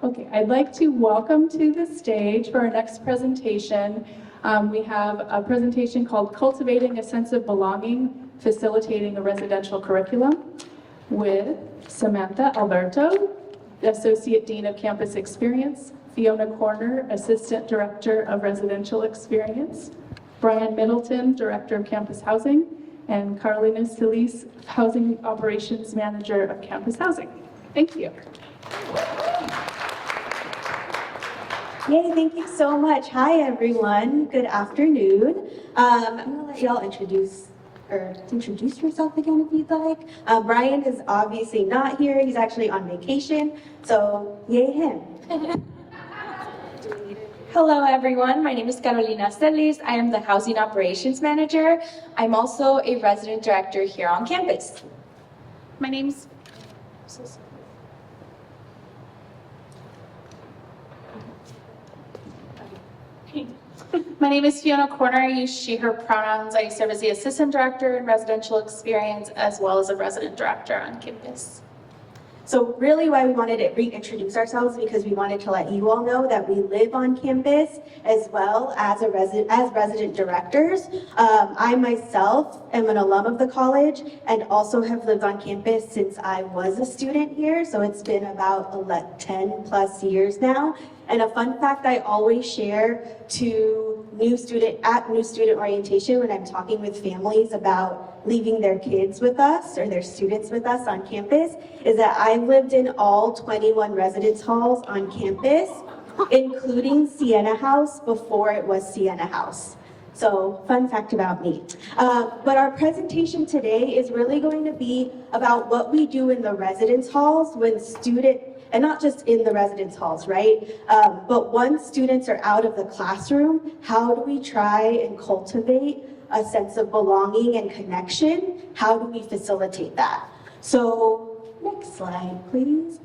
Okay, I'd like to welcome to the stage for our next presentation. We have a presentation called Cultivating a Sense of Belonging, Facilitating a Residential Curriculum with Samantha Alberto, Associate Dean of Campus Experience, Fiona Corner, Assistant Director of Residential Experience, Brian Middleton, Director of Campus Housing, and Carolina Celis, Housing Operations Manager of Campus Housing. Thank you. Yay, thank you so much. Hi, everyone. Good afternoon. I'm going to let y'all introduce yourself again if you'd like. Brian is obviously not here. He's actually on vacation, so yay him. Hello, everyone. My name is Carolina Celis. I am the Housing Operations Manager. I'm also a resident director here on campus. My name's Fiona Corner. I use she, her pronouns. I serve as the Assistant Director in Residential Experience as well as a Resident Director on campus. So really why we wanted to reintroduce ourselves because we wanted to let you all know that we live on campus as well as resident directors. I myself am an alum of the college and also have lived on campus since I was a student here. So it's been about 10 plus years now. And a fun fact I always share to new student orientation when I'm talking with families about leaving their kids with us or their students with us on campus is that I've lived in all 21 residence halls on campus, including Sienna House before it was Sienna House. So fun fact about me. But our presentation today is really going to be about what we do in the residence halls when and not just in the residence halls, right? But once students are out of the classroom, how do we try and cultivate a sense of belonging and connection? How do we facilitate that? So next slide, please.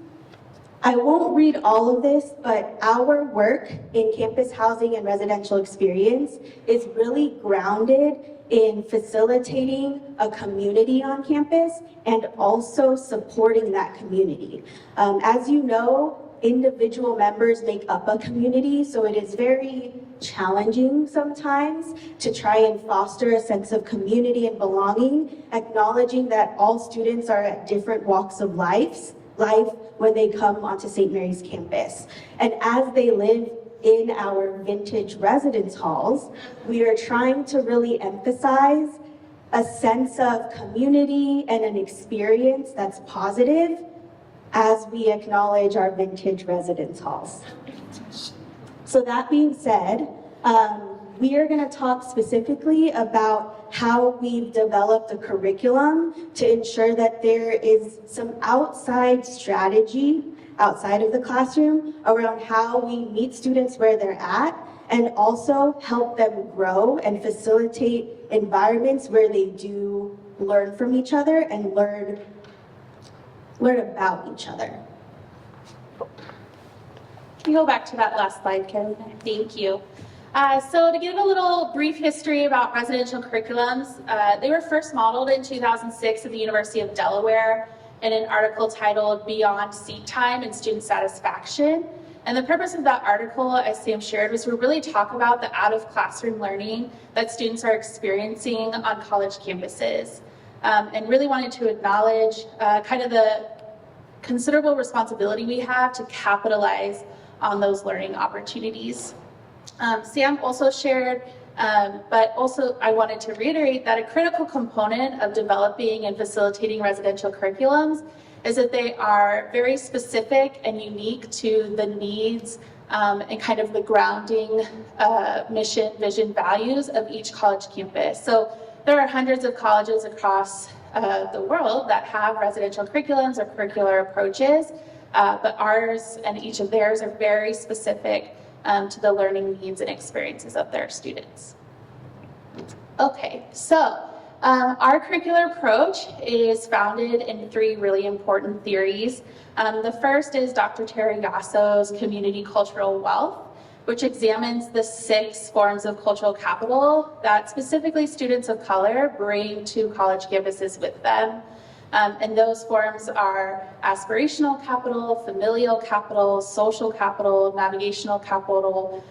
I won't read all of this, but our work in campus housing and residential experience is really grounded in facilitating a community on campus and also supporting that community. As you know, individual members make up a community, so it is very challenging sometimes to try and foster a sense of community and belonging, acknowledging that all students are at different walks of life when they come onto St. Mary's campus. And as they live in our vintage residence halls, we are trying to really emphasize a sense of community and an experience that's positive as we acknowledge our vintage residence halls. So that being said, we are going to talk specifically about how we've developed a curriculum to ensure that there is some outside strategy outside of the classroom around how we meet students where they're at and also help them grow and facilitate environments where they do learn from each other and learn about each other. Can you go back to that last slide, Carolina? Thank you. So to give a little brief history about residential curriculums, they were first modeled in 2006 at the University of Delaware in an article titled Beyond Seat Time and Student Satisfaction. And the purpose of that article, as Sam shared, was to really talk about the out-of-classroom learning that students are experiencing on college campuses, and really wanted to acknowledge kind of the considerable responsibility we have to capitalize on those learning opportunities. Sam also shared, but also I wanted to reiterate that a critical component of developing and facilitating residential curriculums is that they are very specific and unique to the needs and kind of the grounding mission, vision, values of each college campus. So there are hundreds of colleges across the world that have residential curriculums or curricular approaches, but ours and each of theirs are very specific to the learning needs and experiences of their students. Okay, so our curricular approach is founded in three really important theories. The first is Dr. Terayaso's community cultural wealth, which examines the 6 forms of cultural capital that specifically students of color bring to college campuses with them. And those forms are aspirational capital, familial capital, social capital, navigational capital,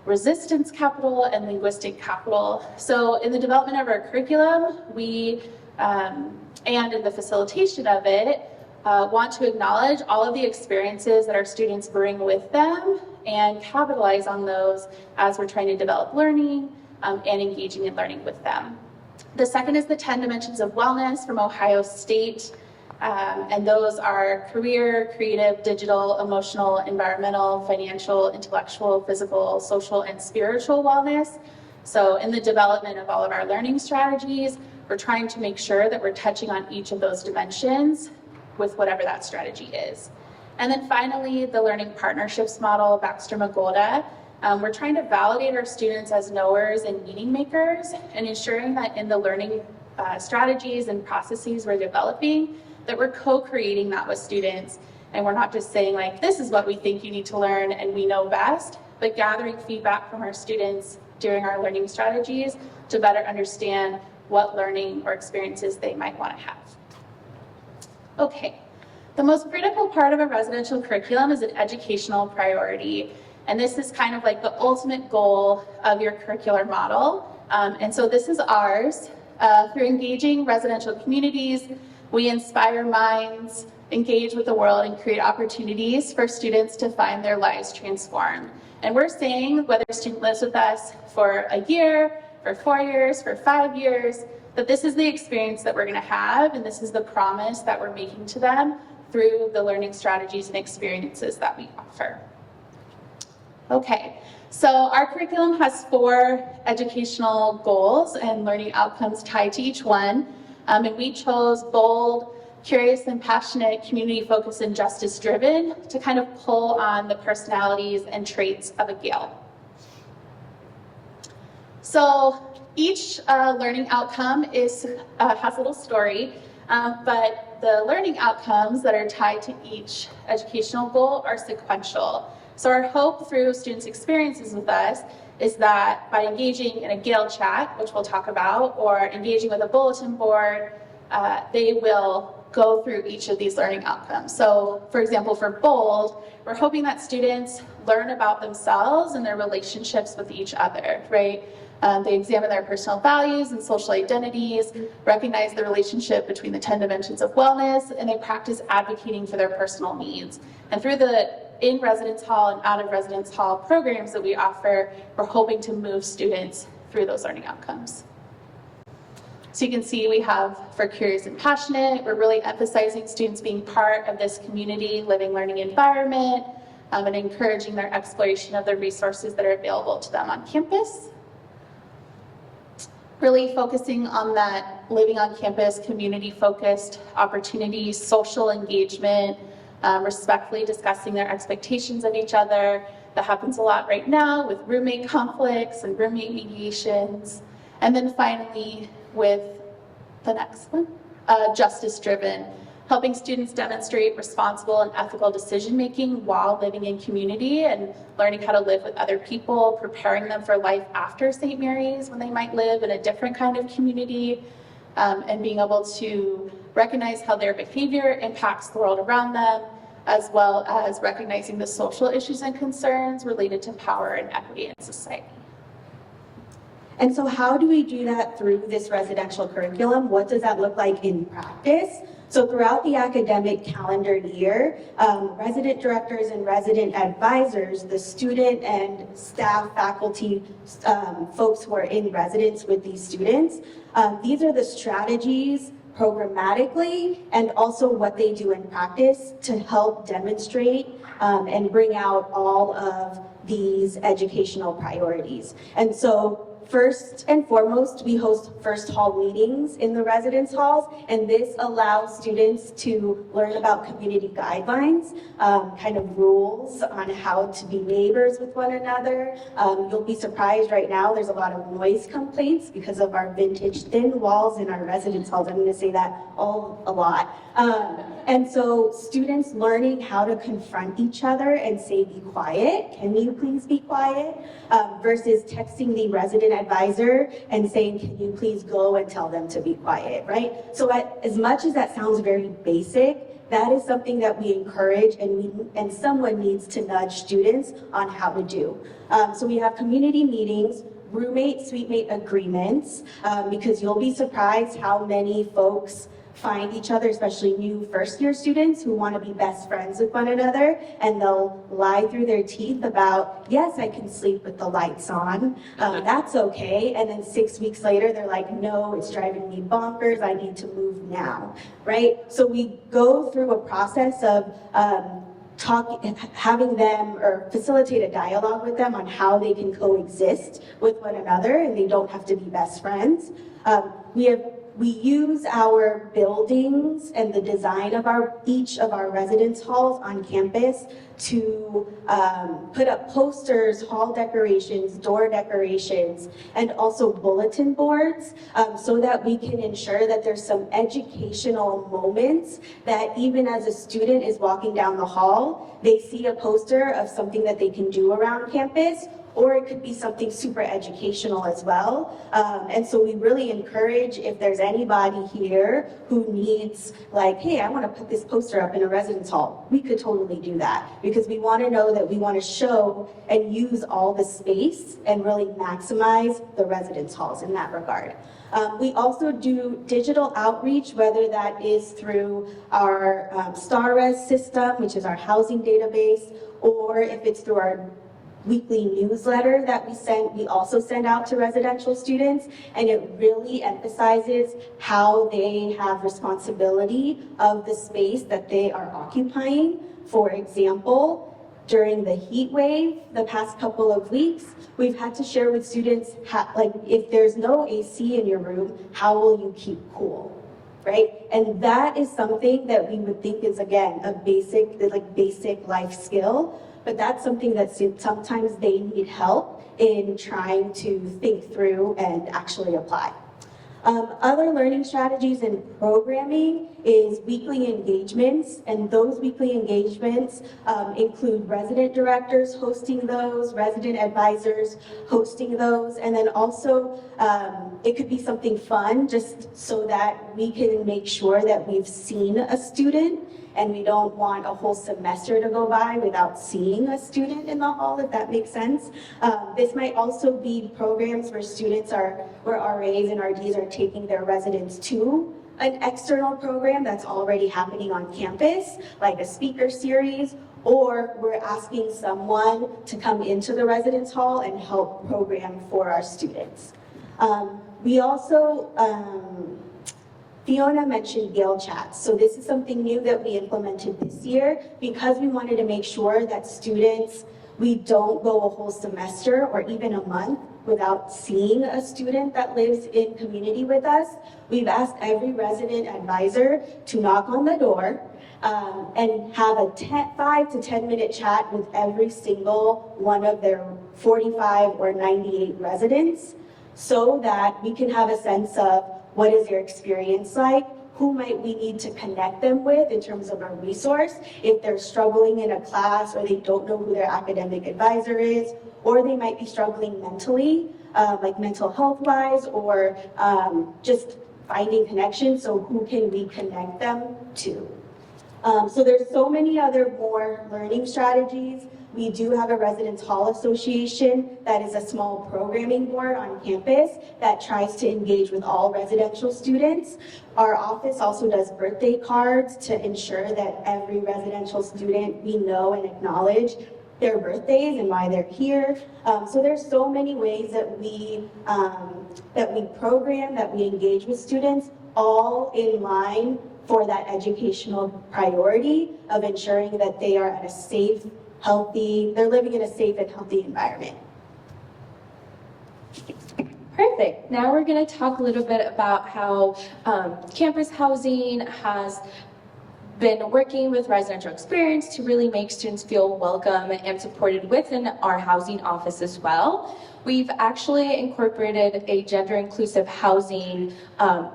resistance capital, and linguistic capital. So in the development of our curriculum, we, and in the facilitation of it, want to acknowledge all of the experiences that our students bring with them and capitalize on those as we're trying to develop learning and engaging in learning with them. The second is the 10 dimensions of wellness from Ohio State. And those are career, creative, digital, emotional, environmental, financial, intellectual, physical, social, and spiritual wellness. So in the development of all of our learning strategies, we're trying to make sure that we're touching on each of those dimensions with whatever that strategy is. And then finally, the learning partnerships model, Baxter-Magolda. We're trying to validate our students as knowers and meaning makers, and ensuring that in the learning strategies and processes we're developing, that we're co-creating that with students. And we're not just saying like, this is what we think you need to learn and we know best, but gathering feedback from our students during our learning strategies to better understand what learning or experiences they might want to have. Okay, the most critical part of a residential curriculum is an educational priority. And this is kind of like the ultimate goal of your curricular model. And so this is ours. Through engaging residential communities, we inspire minds, engage with the world, and create opportunities for students to find their lives transformed. And we're saying, whether a student lives with us for a year, for 4 years, for 5 years, that this is the experience that we're going to have, and this is the promise that we're making to them through the learning strategies and experiences that we offer. Okay, so our curriculum has 4 educational goals and learning outcomes tied to each one. And we chose bold, curious and passionate, community-focused and justice-driven to kind of pull on the personalities and traits of a Gale. So each learning outcome has a little story, but the learning outcomes that are tied to each educational goal are sequential. So our hope through students' experiences with us is that by engaging in a Gale chat, which we'll talk about, or engaging with a bulletin board, they will go through each of these learning outcomes. So for example, for BOLD, we're hoping that students learn about themselves and their relationships with each other, right? They examine their personal values and social identities, recognize the relationship between the 10 dimensions of wellness, and they practice advocating for their personal needs. And through the in residence hall and out of residence hall programs that we offer, we're hoping to move students through those learning outcomes. So you can see we have for curious and passionate, we're really emphasizing students being part of this community, living, learning environment, and encouraging their exploration of the resources that are available to them on campus. Really focusing on that living on campus, community-focused opportunities, social engagement, respectfully discussing their expectations of each other. That happens a lot right now with roommate conflicts and roommate mediations. And then finally, with the next one, justice-driven, helping students demonstrate responsible and ethical decision-making while living in community and learning how to live with other people, preparing them for life after St. Mary's when they might live in a different kind of community, and being able to recognize how their behavior impacts the world around them, as well as recognizing the social issues and concerns related to power and equity in society. And so how do we do that through this residential curriculum? What does that look like in practice? So throughout the academic calendar year, resident directors and resident advisors, the student and staff, faculty, folks who are in residence with these students, these are the strategies programmatically and also what they do in practice to help demonstrate and bring out all of these educational priorities. And so first and foremost, we host first hall meetings in the residence halls, and this allows students to learn about community guidelines, kind of rules on how to be neighbors with one another. You'll be surprised right now, there's a lot of noise complaints because of our vintage thin walls in our residence halls. I'm going to say that a lot. And so students learning how to confront each other and say, be quiet, can you please be quiet, versus texting the resident advisor and saying, can you please go and tell them to be quiet, right? So as much as that sounds very basic, that is something that we encourage and someone needs to nudge students on how to do. So we have community meetings, roommate, suite-mate agreements, because you'll be surprised how many folks find each other, especially new first-year students who want to be best friends with one another, and they'll lie through their teeth about, yes, I can sleep with the lights on, that's okay, and then 6 weeks later, they're like, no, it's driving me bonkers, I need to move now, right? So we go through a process of having them or facilitate a dialogue with them on how they reexist with one another, and they don't have to be best friends. We use our buildings and the design of each of our residence halls on campus to put up posters, hall decorations, door decorations, and also bulletin boards, so that we can ensure that there's some educational moments that even as a student is walking down the hall, they see a poster of something that they can do around campus, or it could be something super educational as well. And so we really encourage, if there's anybody here who needs, like, hey, I want to put this poster up in a residence hall, we could totally do that, because we want to know that we want to show and use all the space and really maximize the residence halls in that regard. We also do digital outreach, whether that is through our StarRes system, which is our housing database, or if it's through our weekly newsletter that we also send out to residential students, and it really emphasizes how they have responsibility of the space that they are occupying. For example, during the heat wave, the past couple of weeks, we've had to share with students, like, if there's no AC in your room, how will you keep cool? Right? And that is something that we would think is, again, a basic life skill, but that's something that sometimes they need help in trying to think through and actually apply. Other learning strategies and programming is weekly engagements, and those weekly engagements include resident directors hosting those, resident advisors hosting those, and then also it could be something fun just so that we can make sure that we've seen a student, and we don't want a whole semester to go by without seeing a student in the hall, if that makes sense. This might also be programs where where RAs and RDs are taking their residents to an external program that's already happening on campus, like a speaker series, or we're asking someone to come into the residence hall and help program for our students. We also, Fiona mentioned Gale Chats. So this is something new that we implemented this year because we wanted to make sure that students, we don't go a whole semester or even a month without seeing a student that lives in community with us. We've asked every resident advisor to knock on the door and have a 5 to 10 minute chat with every single one of their 45 or 98 residents, so that we can have a sense of what is their experience like, who might we need to connect them with in terms of a resource if they're struggling in a class or they don't know who their academic advisor is, or they might be struggling mentally, like mental health wise, or just finding connections. So who can we connect them to? So there's so many other more learning strategies. We do have a Residence Hall Association that is a small programming board on campus that tries to engage with all residential students. Our office also does birthday cards to ensure that every residential student, we know and acknowledge their birthdays and why they're here. So there's so many ways that we program, that we engage with students, all in line for that educational priority of ensuring that they are at a safe, they're living in a safe and healthy environment. Perfect. Now we're going to talk a little bit about how campus housing has been working with residential experience to really make students feel welcome and supported within our housing office as well. we've actually incorporated a gender inclusive housing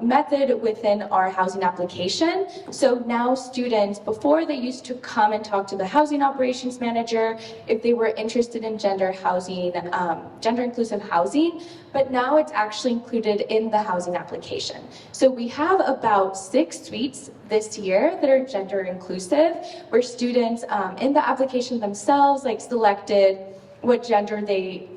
method within our housing application. So now students, before they used to come and talk to the housing operations manager if they were interested in gender housing, gender inclusive housing, but now it's actually included in the housing application. So we have about 6 suites this year that are gender inclusive, where students in the application themselves selected what gender they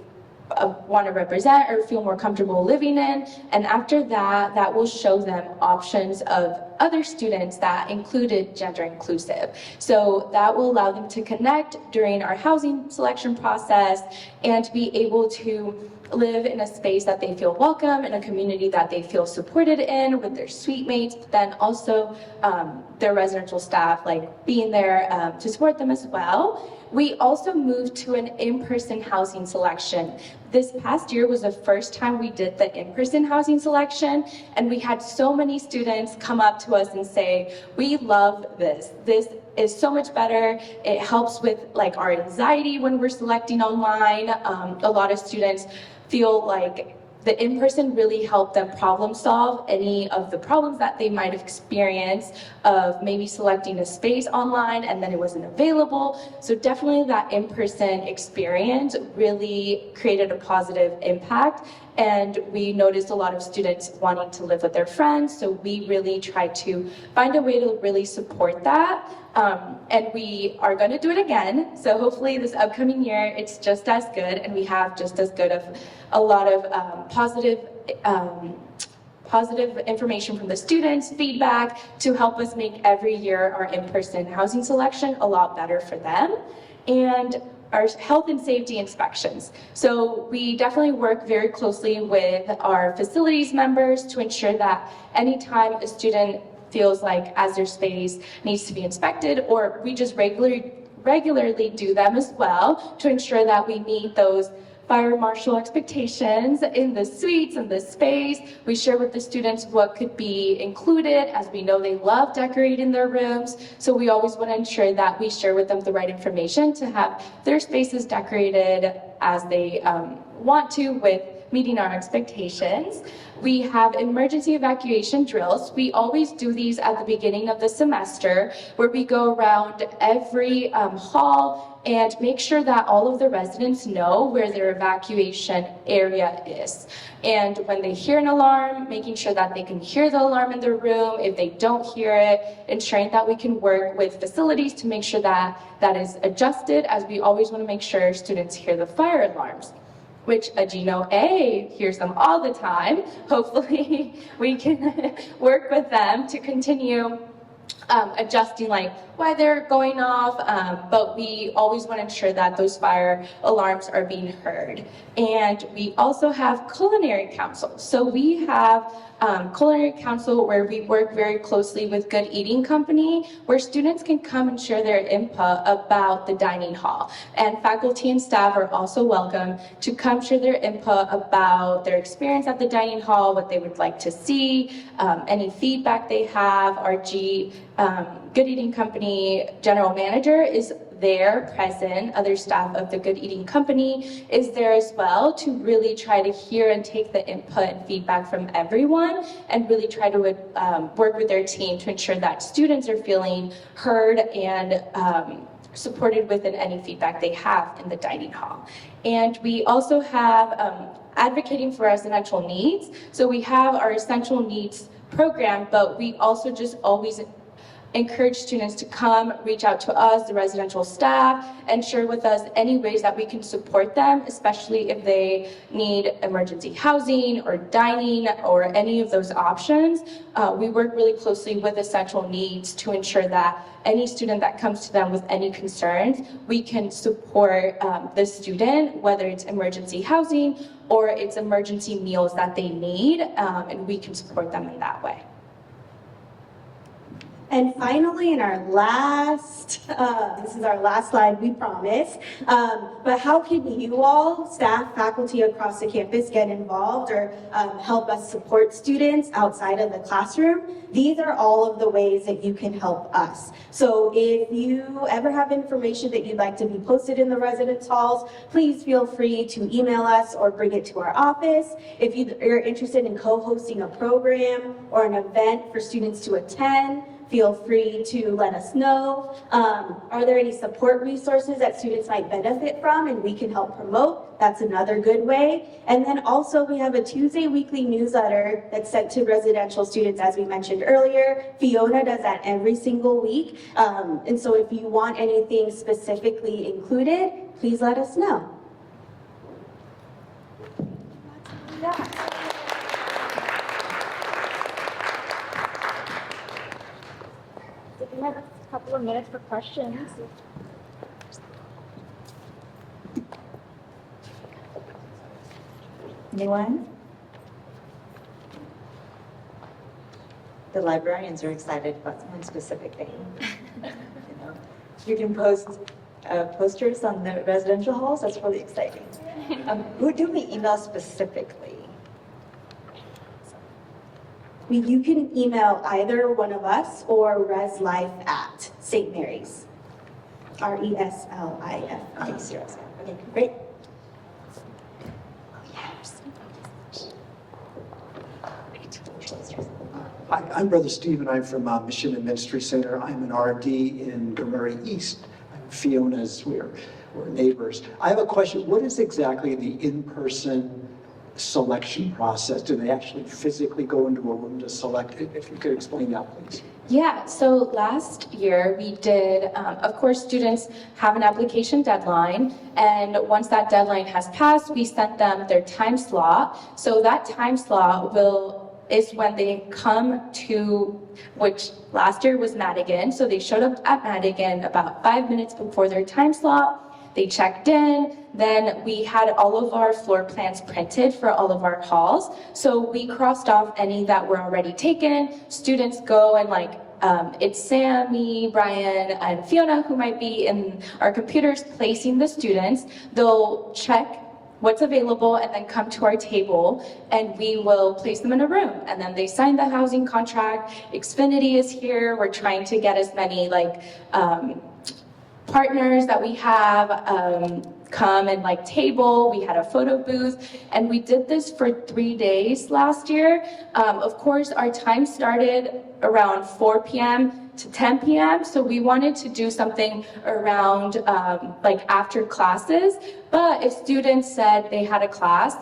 want to represent or feel more comfortable living in, and after that, that will show them options of other students that included gender inclusive. So that will allow them to connect during our housing selection process and be able to live in a space that they feel welcome, in a community that they feel supported in with their suite mates, but then also their residential staff being there to support them as well. We also moved to an in-person housing selection. This past year was the first time we did the in-person housing selection, and we had so many students come up to us and say, we love this. This is so much better. It helps with our anxiety when we're selecting online. A lot of students feel like the in-person really helped them problem solve any of the problems that they might have experienced of maybe selecting a space online and then it wasn't available. So definitely that in-person experience really created a positive impact. And we noticed a lot of students wanting to live with their friends. So we really tried to find a way to really support that. And we are going to do it again. So hopefully this upcoming year, it's just as good. And we have just as good of a lot of positive information from the students, feedback to help us make every year our in-person housing selection a lot better for them. And our health and safety inspections. So we definitely work very closely with our facilities members to ensure that anytime a student feels like as their space needs to be inspected, or we just regularly do them as well to ensure that we meet those fire marshal expectations in the suites and the space. We share with the students what could be included, as we know they love decorating their rooms. So we always want to ensure that we share with them the right information to have their spaces decorated as they want to, with meeting our expectations. We have emergency evacuation drills. We always do these at the beginning of the semester, where we go around every hall and make sure that all of the residents know where their evacuation area is. And when they hear an alarm, making sure that they can hear the alarm in their room. If they don't hear it, ensuring that we can work with facilities to make sure that that is adjusted, as we always want to make sure students hear the fire alarms, which Agino A hears them all the time. Hopefully we can work with them to continue adjusting why they're going off, but we always want to ensure that those fire alarms are being heard. And we also have culinary council. So we have culinary council where we work very closely with Good Eating Company, where students can come and share their input about the dining hall. And faculty and staff are also welcome to come share their input about their experience at the dining hall, what they would like to see, any feedback they have. Our Good Eating Company general manager is there present. Other staff of the Good Eating Company is there as well to really try to hear and take the input and feedback from everyone, and really try to work with their team to ensure that students are feeling heard and supported within any feedback they have in the dining hall. And we also have advocating for residential needs. So we have our essential needs program, but we also just always encourage students to come, reach out to us, the residential staff, and share with us any ways that we can support them, especially if they need emergency housing or dining or any of those options. We work really closely with essential needs to ensure that any student that comes to them with any concerns, we can support the student, whether it's emergency housing or it's emergency meals that they need, and we can support them in that way. And finally, in our last, this is our last slide, we promise, but how can you all, staff, faculty across the campus, get involved or help us support students outside of the classroom? These are all of the ways that you can help us. So if you ever have information that you'd like to be posted in the residence halls, please feel free to email us or bring it to our office. If you're interested in co-hosting a program or an event for students to attend, feel free to let us know. Are there any support resources that students might benefit from and we can help promote? That's another good way. And then also we have a Tuesday weekly newsletter that's sent to residential students, as we mentioned earlier. Fiona does that every single week. And so if you want anything specifically included, please let us know. We have a couple of minutes for questions. Anyone? The librarians are excited about one specific thing. You can post posters on the residential halls. That's really exciting. Who do we email specifically? You can email either one of us or reslife@St. Mary's. RESLIF. Okay, great. Hi, I'm Brother Steve, and I'm from Mission and Ministry Center. I'm an RD in Murray East. I'm Fiona's, we're neighbors. I have a question. What is exactly the in-person selection process? Do they actually physically go into a room to select it? If you could explain that, please. Yeah, so last year we did, of course, students have an application deadline, and once that deadline has passed, we sent them their time slot. So that time slot is when they come to, which last year was Madigan, so they showed up at Madigan about 5 minutes before their time slot. They checked in, then we had all of our floor plans printed for all of our halls. So we crossed off any that were already taken. Students go and it's Sammy, Brian, and Fiona who might be in our computers placing the students. They'll check what's available and then come to our table and we will place them in a room. And then they sign the housing contract. Xfinity is here. We're trying to get as many partners that we have come and table. We had a photo booth and we did this for 3 days last year. Of course, our time started around 4 p.m. to 10 p.m. So we wanted to do something around after classes. But if students said they had a class,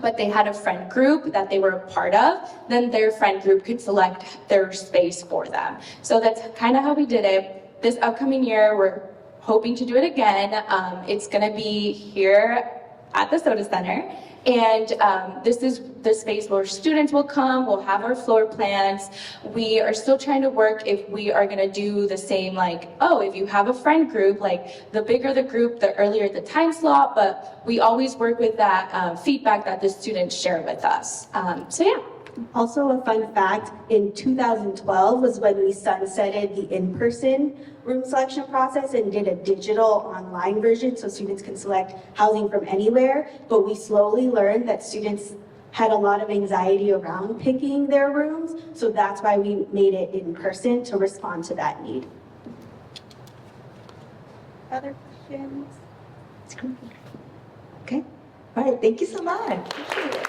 but they had a friend group that they were a part of, then their friend group could select their space for them. So that's kind of how we did it. This upcoming year, we're hoping to do it again. It's going to be here at the Soda Center. And this is the space where students will come, we'll have our floor plans. We are still trying to work if we are going to do the same, if you have a friend group, the bigger the group, the earlier the time slot, but we always work with that feedback that the students share with us. So yeah. Also, a fun fact, in 2012 was when we sunsetted the in-person room selection process and did a digital online version so students can select housing from anywhere. But we slowly learned that students had a lot of anxiety around picking their rooms. So that's why we made it in person to respond to that need. Other questions? Okay. All right. Thank you so much. Appreciate it.